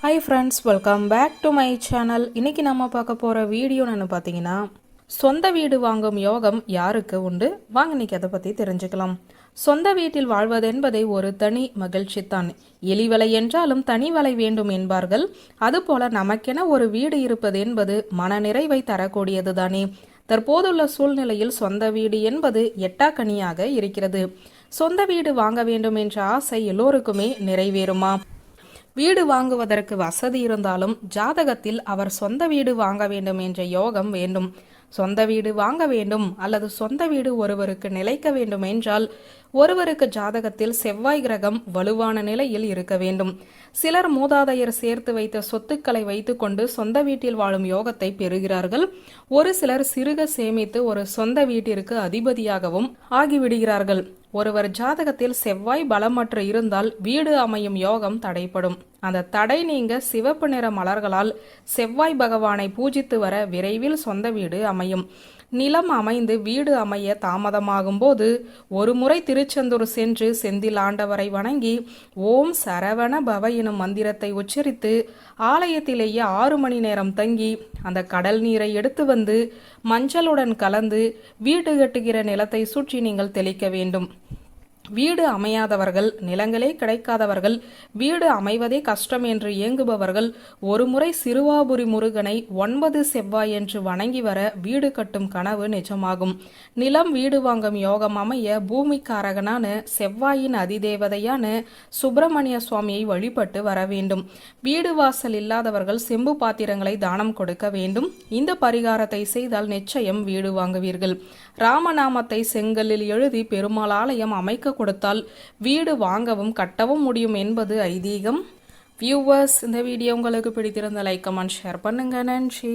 Hi friends, welcome back to my channel. இன்னைக்கு நம்ம பார்க்க போற வீடியோ என்னன்னு பார்த்தீங்கன்னா சொந்த வீடு வாங்கும் யோகம் யாருக்கு உண்டு வாங்க இன்னைக்கு அதை பத்தி தெரிஞ்சுக்கலாம். சொந்த வீட்டில் வாழ்வது என்பதே ஒரு தனி மகிழ்ச்சி தான். எலிவலை என்றாலும் தனி வலை வேண்டும் என்பார்கள். அதுபோல நமக்கென ஒரு வீடு இருப்பது என்பது மனநிறைவை தரக்கூடியது தானே. தற்போதுள்ள சூழ்நிலையில் சொந்த வீடு என்பது எட்டாக்கனியாக இருக்கிறது. சொந்த வீடு வாங்க வேண்டும் என்ற ஆசை எல்லோருக்குமே நிறைவேறுமா? வீடு வாங்குவதற்கு வசதி இருந்தாலும் ஜாதகத்தில் அவர் சொந்த வீடு வாங்க வேண்டும் என்ற யோகம் வேண்டும். சொந்த வீடு வாங்க வேண்டும் அல்லது சொந்த வீடு ஒருவருக்கு நிலைக்க வேண்டும் என்றால் ஒருவருக்கு ஜாதகத்தில் செவ்வாய் கிரகம் வலுவான நிலையில் இருக்க வேண்டும். சிலர் மூதாதையர் சேர்த்து வைத்த சொத்துக்களை வைத்துக்கொண்டு சொந்த வீட்டில் வாழும் யோகத்தை பெறுகிறார்கள். ஒரு சிலர் சிறுக சேமித்து ஒரு சொந்த வீட்டிற்கு அதிபதியாகவும் ஆகிவிடுகிறார்கள். ஒருவர் ஜாதகத்தில் செவ்வாய் பலமற்று இருந்தால் வீடு அமையும் யோகம் தடைப்படும். அந்த தடை நீங்க சிவப்பு நிற மலர்களால் செவ்வாய் பகவானை பூஜித்து வர விரைவில் சொந்த வீடு அமையும். நிலம் அமைந்து வீடு அமைய தாமதமாகும் போது ஒரு முறை திருச்செந்தூர் சென்று செந்தில் ஆண்டவரை வணங்கி ஓம் சரவண பவ எனும் மந்திரத்தை உச்சரித்து ஆலயத்திலேயே 6 மணி நேரம் தங்கி அந்த கடல் நீரை எடுத்து வந்து மஞ்சளுடன் கலந்து வீடு கட்டுகிற நிலத்தை சுற்றி நீங்கள் தெளிக்க வேண்டும். வீடு அமையாதவர்கள், நிலங்களே கிடைக்காதவர்கள், வீடு அமைவதே கஷ்டம் என்று ஏங்குபவர்கள் ஒரு முறை சிறுவாபுரி முருகனை 9 செவ்வாய் என்று வணங்கி வர வீடு கட்டும் கனவு நிஜமாகும். நிலம் வீடு வாங்கும் யோகம் அமைய பூமிக்காரகனான செவ்வாயின் அதிதேவதையான சுப்பிரமணிய சுவாமியை வழிபட்டு வர வேண்டும். வீடு வாசல் இல்லாதவர்கள் செம்பு பாத்திரங்களை தானம் கொடுக்க வேண்டும். இந்த பரிகாரத்தை செய்தால் நிச்சயம் வீடு வாங்குவீர்கள். ராமநாமத்தை செங்கல்லில் எழுதி பெருமாள் ஆலயம் அமைக்க கொடுத்தால் வீடு வாங்கவும் கட்டவும் முடியும் என்பது ஐதீகம். வியூவர்ஸ், இந்த வீடியோ உங்களுக்கு பிடித்திருந்த லைக் கமெண்ட் ஷேர் பண்ணுங்க. நன்றி.